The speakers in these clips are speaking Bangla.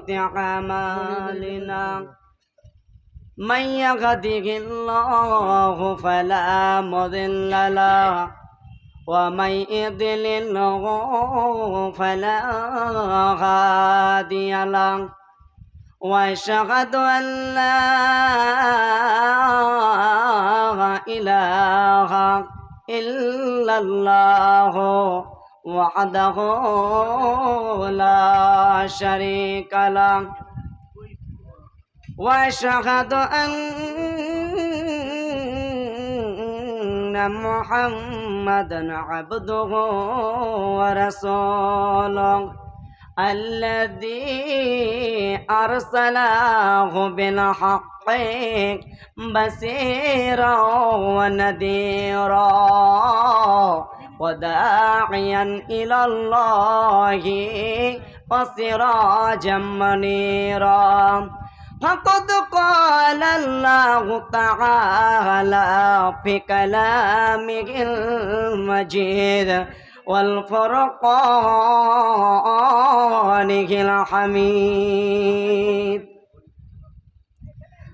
أعمالنا من يهده الله فلا مضل له ومن يضلله فلا هادي له وأشهد أن لا إله إلا الله وحده لا شريك له وأشهد أن محمدا عبده ورسوله الذي أرسله بالحق بشيرا ونذيرا وداعيا إلى الله وسراجا منيرا فقد قال الله تعالى في كلامه المجيد والفرقانه الحميد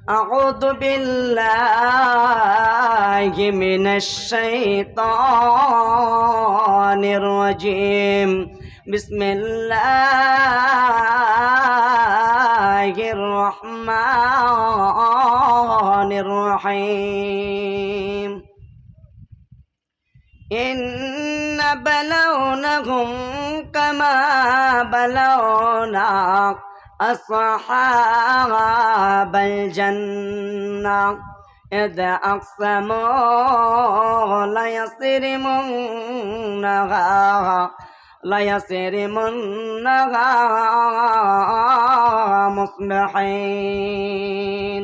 أعوذ بالله من الشيطان الرجيم بسم الله الرحمن الرحيم إن بلونهم كما بلونا أصحاب الجنة إذ أقسموا ليصرمنها مصبحين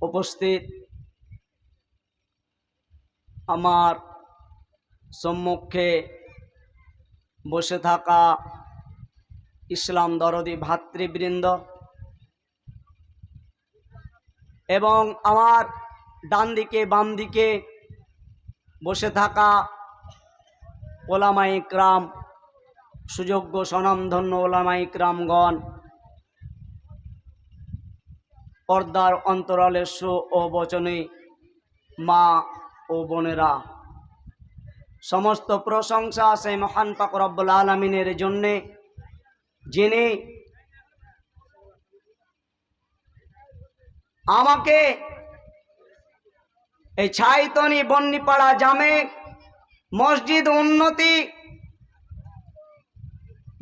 উপস্থিত আমার সম্মুখে বসে থাকা ইসলাম দরদি ভাতৃবৃন্দ এবং আমার ডান দিকে বাম দিকে বসে থাকা ওলামায়ে ইকরাম, সুযোগ্য স্বনামধন্য ওলামায়ে ইকরামগণ, পর্দার অন্তরালে সু ও বচনে মা ও বোনেরা, সমস্ত প্রশংসা সেই মহান পাক রব্বুল আলামিনের জন্যে, যিনি আমাকে এই ছাইতনি বন্নিপাড়া জামে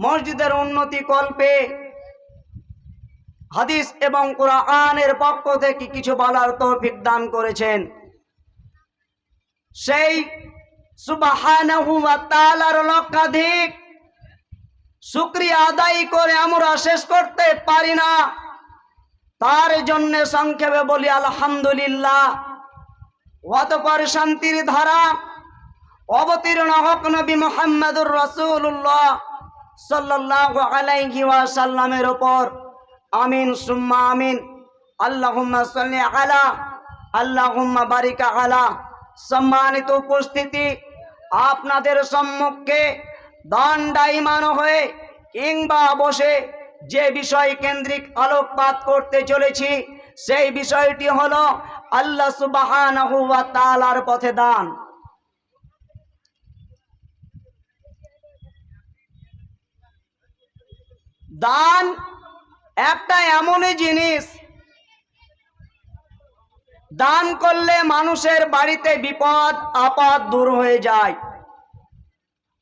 মসজিদের উন্নতি কল্পে হাদিস এবং কোরআনের পক্ষ থেকে কিছু বলার তৌফিক দান করেছেন। সেই সুবহানাহু ওয়া তাআলার লক্ষাধিক শুকরিয়া আদায় করে আমরা শেষ করতে পারি না। তার জন্য সংক্ষেপে বলি আলহামদুলিল্লাহ। অতঃপর শান্তির ধারা অবতীর্ণ হক নবী মুহাম্মদুর রাসূলুল্লাহ সাল্লাল্লাহু আলাইহি ওয়াসাল্লামের উপর, আমিন সুম্মা আমিন। আল্লাহুম্মা সাল্লি আলা, আল্লাহুম্মা বারিক আলা। সম্মানিত উপস্থিতি, আপনাদের সম্মুখে দণ্ডায়মান হয়ে কিংবা বসে যে বিষয় কেন্দ্রিক আলোকপাত করতে চলেছি, সেই বিষয়টি হলো আল্লাহ সুবহানাহু ওয়া তাআলার পথে দান। দান একটা এমনই জিনিস, দান করলে মানুষের বাড়িতে বিপদ আপদ দূর হয়ে যায়।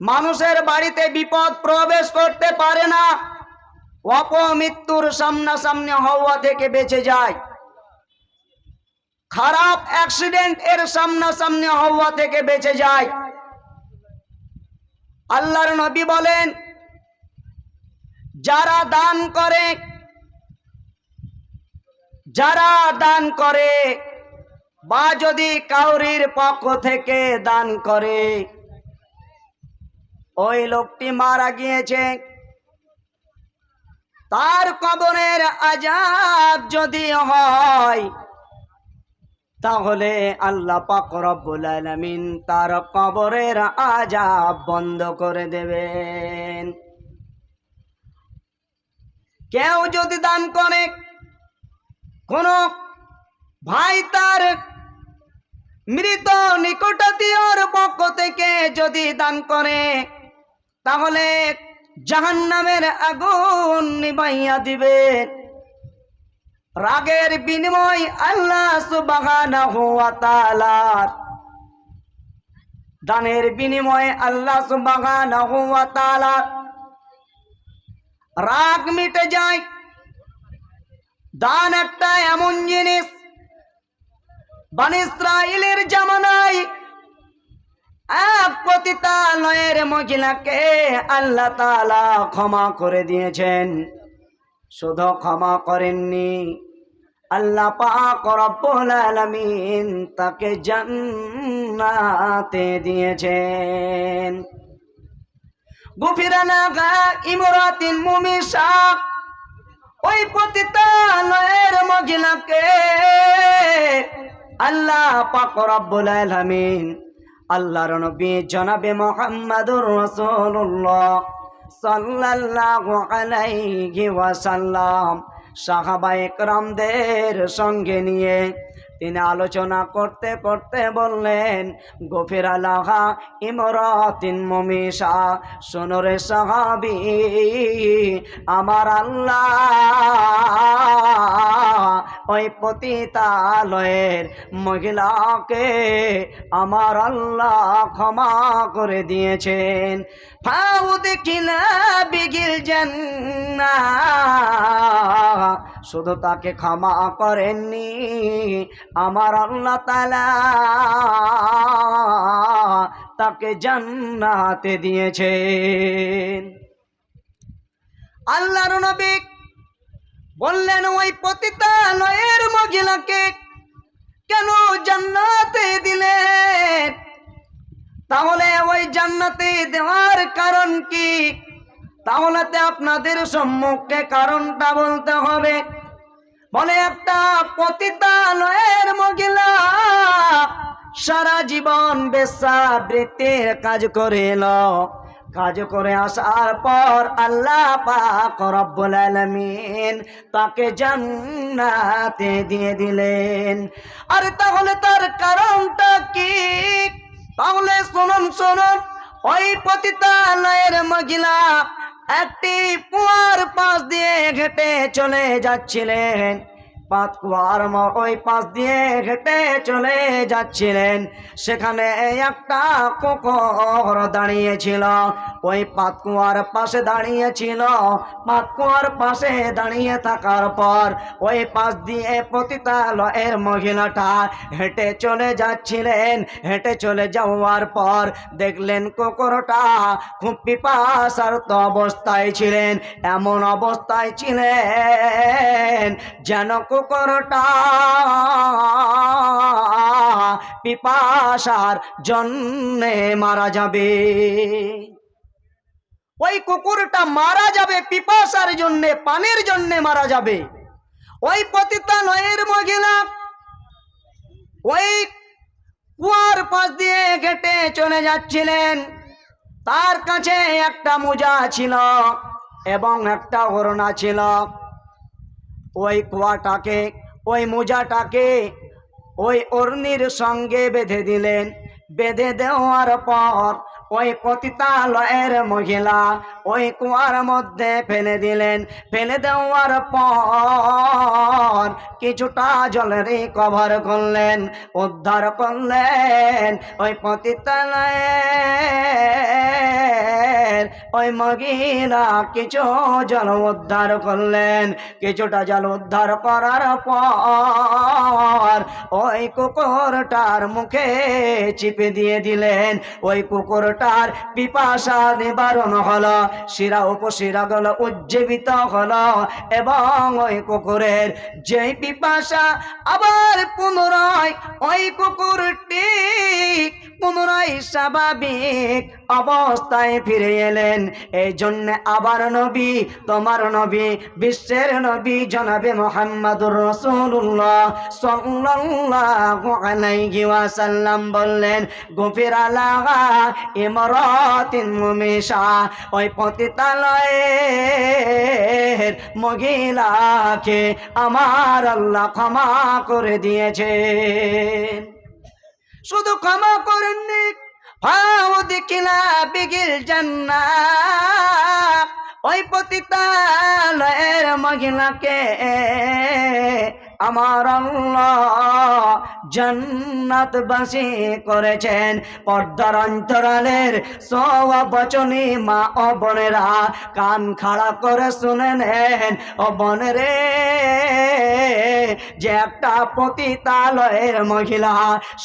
মানুষের বাড়িতে বিপদ প্রবেশ করতে পারে না, অপমৃত্যুর সামনাসামনি হওয়া থেকে বেঁচে যায়, খারাপ অ্যাক্সিডেন্ট এর সামনাসামনি হওয়া থেকে বেঁচে যায়। আল্লাহর নবী বলেন, যারা দান করে বা যদি কাউরির পক্ষ থেকে দান করে, ওই লোকটি মারা গিয়েছে, তার কবরের আযাব যদি হয়, তাহলে আল্লাহ পাক রব্বুল আলামিন তার কবরের আযাব বন্ধ করে দেবেন। কেউ যদি দান করে, কোন ভাই তার মৃত নিকটাত্মীয়র পক্ষ থেকে যদি দান করে, তাহলে জাহান্নামের আগুন নিভাইয়া দিবে। রাগের বিনিময় আল্লাহ সুবহানাহু ওয়া তাআলার দানের বিনিময়ে আল্লাহ সুবহানাহু ওয়া তাআলার রাগ মিটে যায়। দান একটা এমন জিনিস, বনী ইসরাইলের জামানায় এক পতিতালয়ের মহিলাকে আল্লাহ তাআলা ক্ষমা করে দিয়েছেন। শুধু ক্ষমা করেননি, আল্লাহ পাক রব্বুল আলামিন তাকে জান্নাতে দিয়েছেন। গুফিরা লাহা ইমরাতিন মুমিসা, ওই পতিতালয়ের মহিলাকে আল্লাহ পাক রব্বুল আলামিন আল্লাহর নবী জনাবে মুহাম্মদুর রাসূলুল্লাহ সাল্লাল্লাহু আলাইহি ওয়াসাল্লাম সাহাবায়ে কেরামদের সঙ্গে নিয়ে তিনি আলোচনা করতে করতে বললেন, গফিরা লাহা ইমরাতিন মুমিসা, শোনো রে সাহাবী, আমার আল্লাহ ওই পতিতালয়ের মহিলাকে আমার আল্লাহ ক্ষমা করে দিয়েছেন। ফাউদখিলা বিগিল জান্নাহ, শুধু তাকে ক্ষমা করেননি, আমার আল্লাহ তাআলা তাকে জান্নাতে দিয়েছেন। আল্লাহর নবী বললেন, ওই পতিতালয়ের মহিলাকে কেন জান্নাতে দিলেন? তাহলে ওই জান্নাতে দেওয়ার কারণ কি? তাহলে আপনাদের সম্মুখে কারণটা বলতে হবে। বলে, একটা পতিতালয়ের মহিলা সারা জীবন বেশ্যাবৃত্তির কাজ করে এলো। কাজ করে আসার পর আল্লাহ পাক রব্বুল আলামিন তাকে জান্নাতে দিয়ে দিলেন। আর তাহলে তার কারণটা কি? তাহলে শুনুন, ওই পতিতালয়ের মহিলা একটি কুয়ার পাশ দিয়ে হেঁটে চলে যাচ্ছিলেন। পাতকুয়ার ওই পাশ দিয়ে হেঁটে চলে যাচ্ছিলেন। সেখানে একটা কুকুর দাঁড়িয়েছিল, ওই পাতকুয়ার পাশে দাঁড়িয়েছিল। পাতকুয়ার পাশে দাঁড়িয়ে থাকার পর ওই পাশ দিয়ে পতিতালয়ের মহিলাটা হেঁটে চলে যাচ্ছিলেন। হেঁটে চলে যাওয়ার পর দেখলেন কুকুরটা খুব পিপাসার্ত অবস্থায় ছিলেন। এমন অবস্থায় ছিলেন যেন কুকুরটা পিপাসার জন্যে মারা যাবে। ওই কুকুরটা মারা যাবে পিপাসার জন্যে, পানির জন্যে মারা যাবে। ওই পতিতালয়ের মহিলা ওই কুয়ার পাশ দিয়ে হেঁটে চলে যাচ্ছিলেন। তার কাছে একটা মোজা ছিল এবং একটা ওড়না ছিল। ওই কুয়াটাকে, ওই মোজাটাকে ওই ওড়নির সঙ্গে বেঁধে দিলেন। বেঁধে দেওয়ার পর ওই পতিতালয়ের মহিলা ওই কুয়ার মধ্যে ফেলে দিলেন। ফেলে দেওয়ার পর কিছুটা জলের কভার করলেন, উদ্ধার করলেন। ওই পতিতালয়ের ওই মহিলা কিছু জল উদ্ধার করলেন। কিছুটা জল উদ্ধার করার পর ওই কুকুরটার মুখে চিপে দিয়ে দিলেন। ওই কুকুরটার পিপাসা নিবারণ হলো, শিরা উপশিরাগুলো উজ্জীবিত হলো এবং ওই কুকুরের যেই পিপাসা আবার পুনরায় ওই কুকুরটি পুনরায় স্বাভাবিক অবস্থায় ফিরে এলেন। এই জন্য আবার নবী, তোমার নবী, বিশ্বের নবী জনাবে মুহাম্মদুর রাসূলুল্লাহ সাল্লাল্লাহু আলাইহি ওয়াসাল্লাম বললেন, গুফিরা লাহা ইমরাতিন মুমিশা, ওই পতিতালয়ের মহিলাকে আমার আল্লাহ ক্ষমা করে দিয়েছেন। শুধু ক্ষমা করেননি, ফাউদিকিলা বিগিল জান্নাহ, ওই পতিতালয়ের মহিলাকে আমার আল্লাহ জান্নাতবাসী করেছেন। পর্দার অন্তরালের সওয়াবচনী মা ও বোনেরা কান খাড়া করে শুনে নেন। ও বোনেরে, যে একটা পতিতালয়ের মহিলা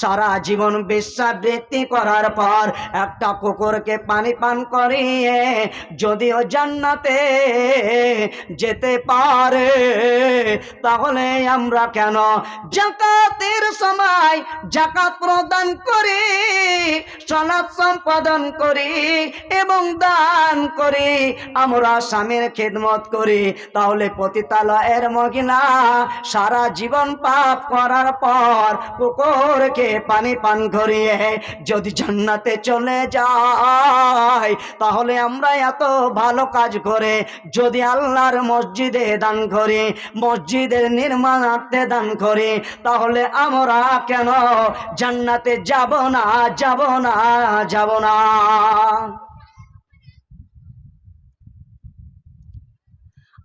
সারা জীবন বেশ্যাবৃত্তি করার পর একটা কুকুরকে পানি পান করিয়ে যদিও জান্নাতে যেতে পারে, তাহলে আমরা কেন যাকাতের সময় যাকাত প্রদান করি, সালাত সম্পাদন করি এবং দান করি, আমরা স্বামীর খিদমত করি, তাহলে পতিতালয়ের মহিলা সারা জীবন পাপ করার পর কুকুরকে পানি পান করিয়ে যদি জান্নাতে চলে যায়, তাহলে আমরা এত ভালো কাজ করে যদি আল্লাহর মসজিদে দান করি, মসজিদের নির্মাণার্থে দান করি, তাহলে আমরা কেন জান্নাতে যাব না, যাব না, যাব না?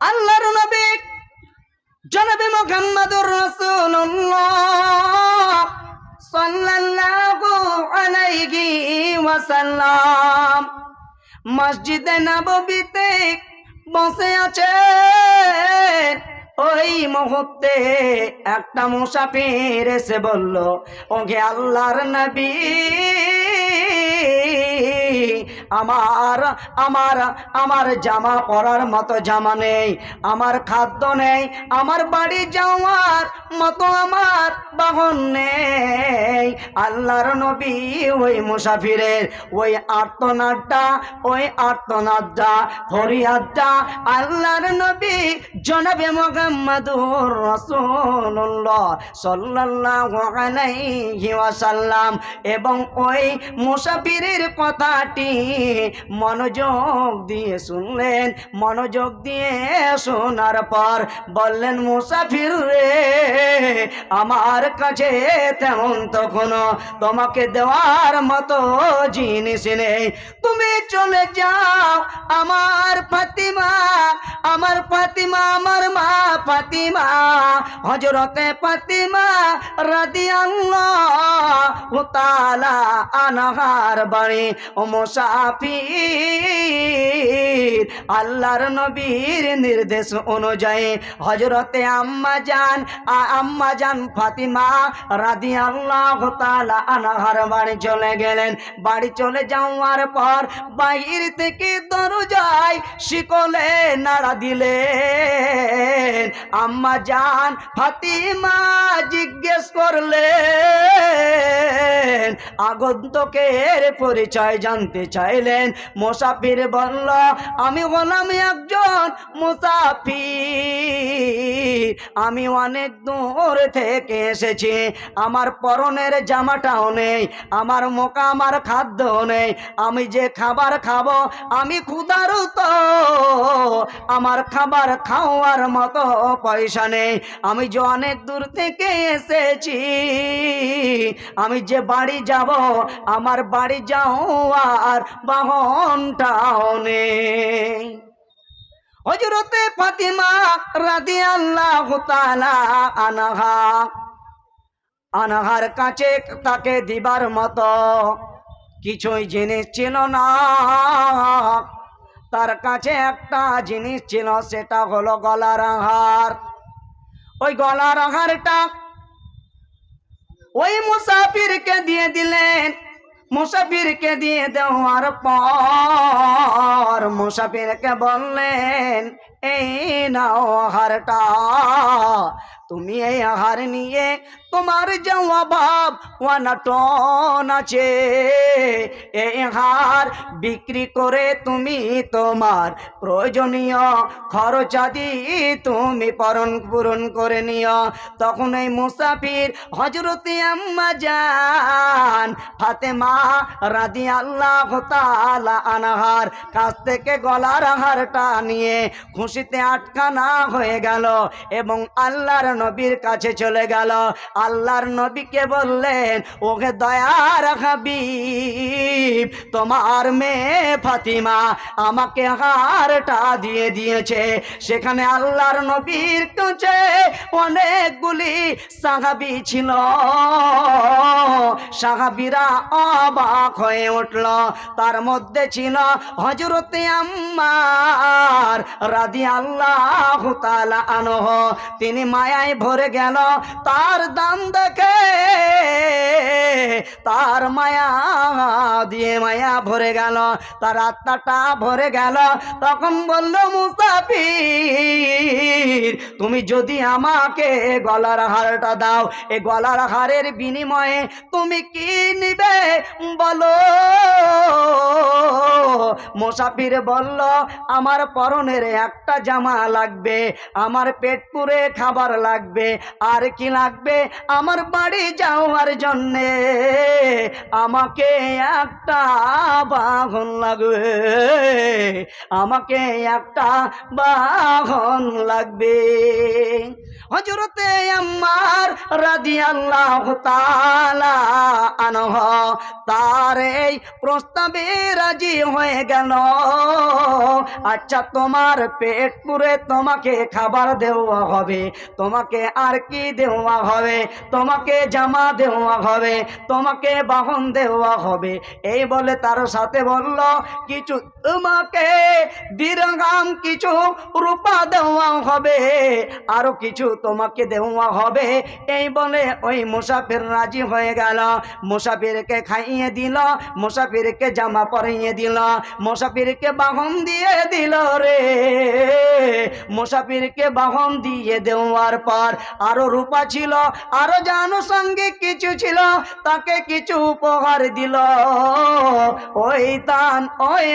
আল্লাহর নবী জনাবে মুহাম্মদুর রাসূলুল্লাহ সাল্লাল্লাহু আলাইহি ওয়াসাল্লাম মসজিদে নববীতে বসে আছেন। ওই মুহূর্তে একটা মুসাফির এসে বলল, ওকে আল্লাহর নবী, আমার আমার আমার জামা পরার মতো জামা নেই, আমার খাদ্য নেই, আমার বাড়ি যাওয়ার মতো আমার বাহন নেই। আল্লাহর নবী ওই মুসাফিরের ওই আর্তনাদটা ফরিয়াদটা আল্লাহর নবী জনাবে মুহাম্মদুর রাসূলুল্লাহ সাল্লাল্লাহু আলাইহি ওয়াসাল্লাম এবং ওই মুসাফিরের কথাটি মনোযোগ দিয়ে শুনলেন। মনোযোগ দিয়ে শোনার পর বললেন, মুসাফির রে, আমার কাছে তেমন তো কোনো তোমাকে দেওয়ার মতো জিনিস নেই, তুমি চলে যাও। আমার ফাতিমা, আমার ফাতিমা, আমার মা ফাতিমা, হযরতে ফাতিমা রাদিয়াল্লাহু তাআলা আনহার বাড়ি ও মুসাফির আল্লাহর নবীর নির্দেশ অনুযায়ী হযরতে আম্মা জান ফাতিমা রাদিয়াল্লাহু তাআলা আনহার বাড়ি চলে গেলেন। বাড়ি চলে যাওয়ার পর বাইর থেকে দরজায় শিকলে নাড়া দিলেন। আম্মা জান ফাতিমা জিজ্ঞেস করলেন, আগন্তুকের পরিচয় জানতে চাইলেন। মুসাফির বলল, আমি হলাম একজন মুসাফির, আমি অনেক দূর থেকে এসেছি, আমার পরনের জামাটাও নেই, আমার মুখে আমার খাদ্য নেই, আমি যে খাবার খাবো আমি ক্ষুধার্ত, আমার খাবার খাওয়ার মতো পয়সা নেই, আমি যে অনেক দূর থেকে এসেছি, আমি যে বাড়ি যাব আমার বাড়ি যাওয়ার বাহনটাও নেই। হযরতে ফাতিমা রাদিয়াল্লাহু তাআলা আনহার কাছে তাকে দিবার মতো কিছুই জিনিস ছিল না। তার কাছে একটা জিনিস ছিল, সেটা হলো গলার হার। ওই গলার হারটা ওই মুসাফিরকে দিয়ে দিলেন। মুসাফিরকে দিয়ে দেওয়ার পর মুসাফিরকে বললেন, এই নাও হারটা, তুমি এই হার নিয়ে তোমার যে অভাব অনাটন আছে, এই হার বিক্রি করে তুমি তোমার প্রয়োজনীয় খরচাদি তুমি পূরণ করে নিও। তখন এই মুসাফির হযরতে আম্মা জান ফাতেমা রাদিয়াল্লাহু তাআলা আনহার কাছ থেকে গলার হারটা নিয়ে খুশিতে আটকানা হয়ে গেল এবং আল্লাহর নবীর কাছে চলে গেল। আল্লাহর নবীকে বললেন, ওকে দয়ার হাবিব, তোমার মেয়ে ফাতিমা আমাকে হারটা দিয়ে দিয়েছে। সেখানে আল্লাহর নবীর কাছে অনেকগুলি সাহাবী ছিল। সাহাবীরা অবাক হয়ে উঠল। তার মধ্যে ছিল হযরতে আম্মার রাদিয়াল্লাহু তাআলা আনহু। তিনি মায়ায় ভরে গেল। তার দান দেখে তার মায়া দিয়ে মায়া ভরে গেল, তার আত্মাটা ভরে গেল। তখন বলল, মুসাফির, তুমি যদি আমাকে গলার হারটা দাও, এই গলার হারের বিনিময়ে তুমি কি নিবে বলো। মুসাফির বলল, আমার পরনের একটা জামা লাগবে, আমার পেট পুরে খাবার লাগবে, আর কি লাগবে, আমার বাড়ি যাওয়ার জন্যে আমাকে একটা বাহন লাগবে, আমাকে একটা বাহন লাগবে। হযরতে আম্মার রাদিয়াল্লাহু তাআলা আনহু তার এই প্রস্তাবে রাজি হয়ে গেল। আচ্ছা, তোমার পেট পুরে তোমাকে খাবার দেওয়া হবে, তোমাকে আর কি দেওয়া হবে, তোমাকে জামা দেওয়া হবে, তোমাকে বাহন দেওয়া হবে। এই বলে তার সাথে বলল, কিছু তোমাকে দিরহাম, কিছু রূপা দেওয়া হবে, আরো কিছু তোমাকে দেওয়া হবে। এই বলে ওই মুসাফির রাজি হয়ে গেল। মুসাফিরকে খাইয়ে দিল, মুসাফিরকে জামা পরিয়ে দিল, মুসাফিরকে বাহন দিয়ে দিল রে। মুসাফিরকে বাহন দিয়ে দেওয়ার পর আরো রূপা ছিল, আরো জানুষঙ্গিক কিছু ছিল, তাকে কিছু উপহার দিল। ওই দান, ওই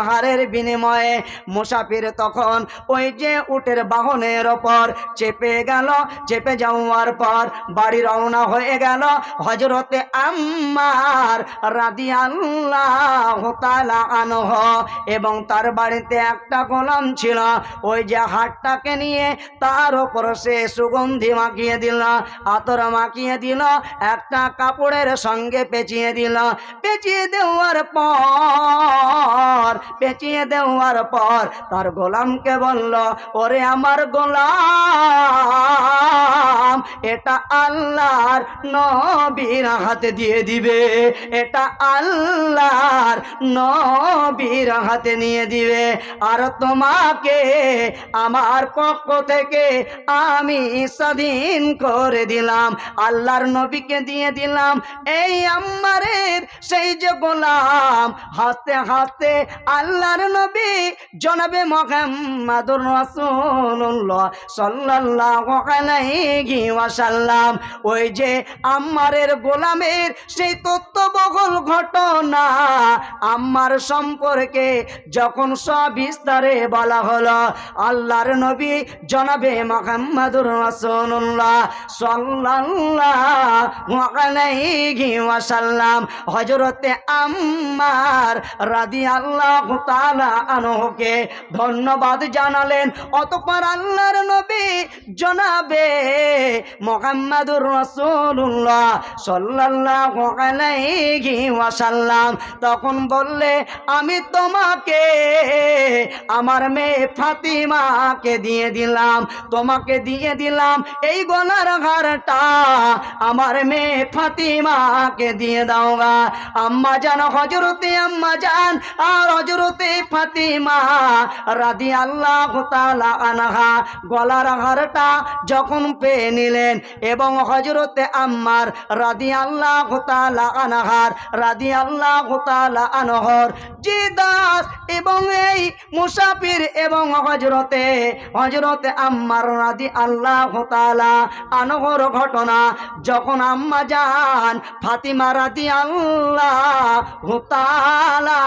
হারের বিনিময়ে মুসাফির তখন ওই যে উটের বাহনের ওপর চেপে গেল। চেপে যাওয়ার পর বাড়ি রওনা হয়ে গেল। হযরতে আম্মার রাদিয়াল্লাহু তাআলা আনহু এবং তার বাড়িতে একটা গোলাম ছিল। ওই যে হাটটাকে নিয়ে তার উপর সে সুগন্ধি মাখিয়ে দিল, আতর মাখিয়ে দিল, একটা কাপড়ের সঙ্গে পেঁচিয়ে দিল। পেঁচিয়ে দেওয়ার পর তার গোলামকে বলল, ওরে আমার গোলাম, এটা আল্লাহর নবীর হাতে দিয়ে দিবে, এটা আল্লাহর নবীর হাতে নিয়ে দিবে। আর তোমাকে আমার পক্ষ থেকে আমি স্বাধীন করে দিলাম, আল্লাহর নবীকে দিয়ে দিলাম। এই আম্মারের সেই যে গোলাম, হাসতে হাসতে আল্লাহর নবী জনাবে মুহাম্মাদুর রাসূলুল্লাহ সাল্লাল্লাহু আলাইহি ওয়াসাল্লাম ওই যে আম্মারের গোলামের সেই তথ্যবহুল ঘটনা আম্মার সম্পর্কে যখন সবিস্তারে বলা হলো, আল্লাহর নবী জনাবে মুহাম্মাদুর রাসূলুল্লাহ সাল্লাল্লাহু আলাইহি ওয়াসাল্লাম হযরতে আম্মার রাদিয়াল্লাহু তাআলা আনহুকে ধন্যবাদ জানালেন। অতঃপর আল্লাহর নবী জনাবে মুহাম্মাদুর রাসূলুল্লাহ সাল্লাল্লাহু আলাইহি ওয়াসাল্লাম তখন বললে, আমি তোমাকে আমার মেয়ে ফাতিমাকে দিয়ে দিলাম, তোমাকে দিয়ে দিলাম এই গলার হারটা, আমার মেয়ে ফাতিমাকে দিয়ে দাও গা। আম্মা জান, হযরতে আম্মা জান আর হযরতে ফাতিমা রাদিয়াল্লাহু তাআলা আনহা গলার হারটা যখন পেয়ে নিলেন এবং হযরতে আম্মার রাদিয়াল্লাহু তাআলা আনহার রাদিয়াল্লাহু তাআলা আনহর যে দাস এবং এই মুসাফির এবং এবং হযরতে আম্মার রাদিয়াল্লাহু তাআলা আনহর ঘটনা, যখন আম্মা জান ফাতিমা রাদিয়াল্লাহু তাআলা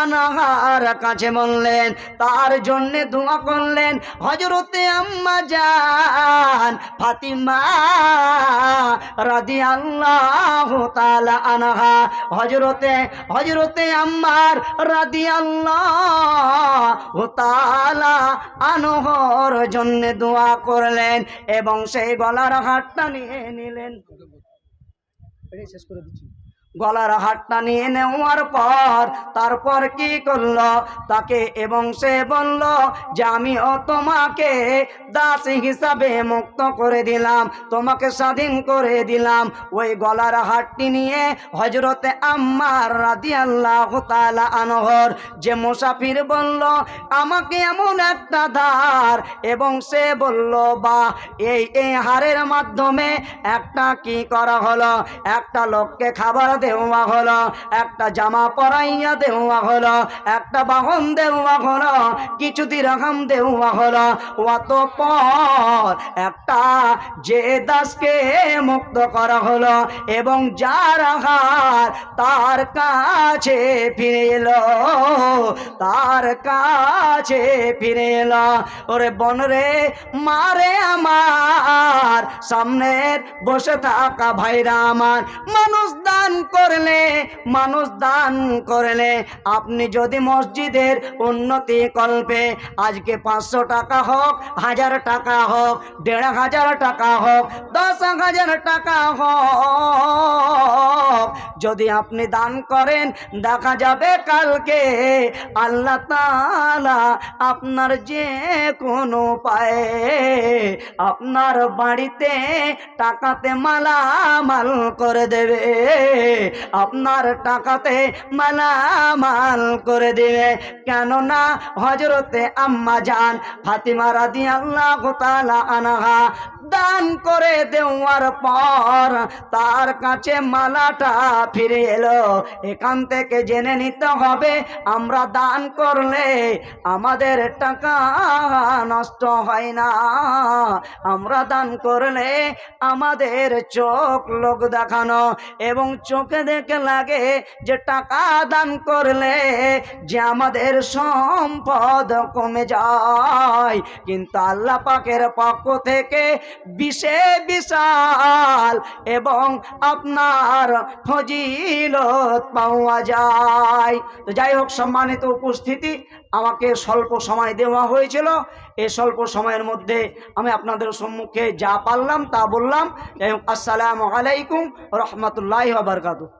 আনহার কাছে বললেন, তার জন্য দোয়া করলেন। হযরতে আম্মা জান ফাতিমা রাদিয়াল্লাহু তাআলা আনহা হযরতে আম্মার রাদিয়াল্লাহু তাআলা আনহর জন্য দোয়া করলেন এবং সেই গলার হারটা নিয়ে নিলেন। শেষ করে দিচ্ছি। গলার হারটা নিয়ে নেওয়ার পর তারপর কি করলো তাকে, এবং সে বলল যে আমিও তোমাকে দাসী হিসাবে মুক্ত করে দিলাম, তোমাকে স্বাধীন করে দিলাম। ওই গলার হারটি নিয়ে হযরতে আম্মার রাদিয়াল্লাহু তাআলা আনহর যে মুসাফির বলল আমাকে এমন একটা ধার, এবং সে বলল বা এই হারের মাধ্যমে একটা কি করা হলো, একটা লোককে খাবার দেওয়া হলো, একটা জামা পরাইয়া দেওয়া হলো, একটা বাহন দেওয়া হলো, কিছু দিরহাম দেওয়া হলো। অতঃপর একটা যে দাসকে মুক্ত করা হলো এবং যার হার তার কাছে ফিরে এলো, তার কাছে ফিরে এলো। ওরে বনরে মারে আমার সামনের বসে থাকা ভাইরা আমার, মানুষ দান করলে আপনি যদি মসজিদের উন্নতি কল্পে আজকে 500 টাকা হোক, 1000 টাকা হোক, 1500 টাকা হোক, 10,000 টাকা হোক, যদি আপনি দান করেন দেখা যাবে কালকে আল্লাহ তাআলা আপনার যে কোনো পায়ে আপনার বাড়িতে টাকাতে মালামাল করে দেবে, আপনার টাকাতে মালামাল করে দেবে। কেননা হযরতে আম্মা জান ফাতিমা রাদিয়াল্লাহু তাআলা আনহা দান করে দেওয়ার পর তার কাছে মালাটা ফিরে এলো। এখান থেকে জেনে নিতে হবে আমরা দান করলে আমাদের টাকা নষ্ট হয় না, আমরা দান করলে আমাদের চোখ লোক দেখানো এবং চোখে দেখে লাগে যে টাকা দান করলে যে আমাদের সম্পদ কমে যায়, কিন্তু আল্লাহ পাকের পক্ষ থেকে বিশাল এবং আপনার ফজিলত পাওয়া যায়। তো যাই হোক, সম্মানিত উপস্থিতি, আমাকে স্বল্প সময় দেওয়া হয়েছিল, এই স্বল্প সময়ের মধ্যে আমি আপনাদের সম্মুখে যা পারলাম তা বললাম। যাই হোক, আসসালামু আলাইকুম ওয়া রাহমাতুল্লাহি ওয়া বারাকাতুহু।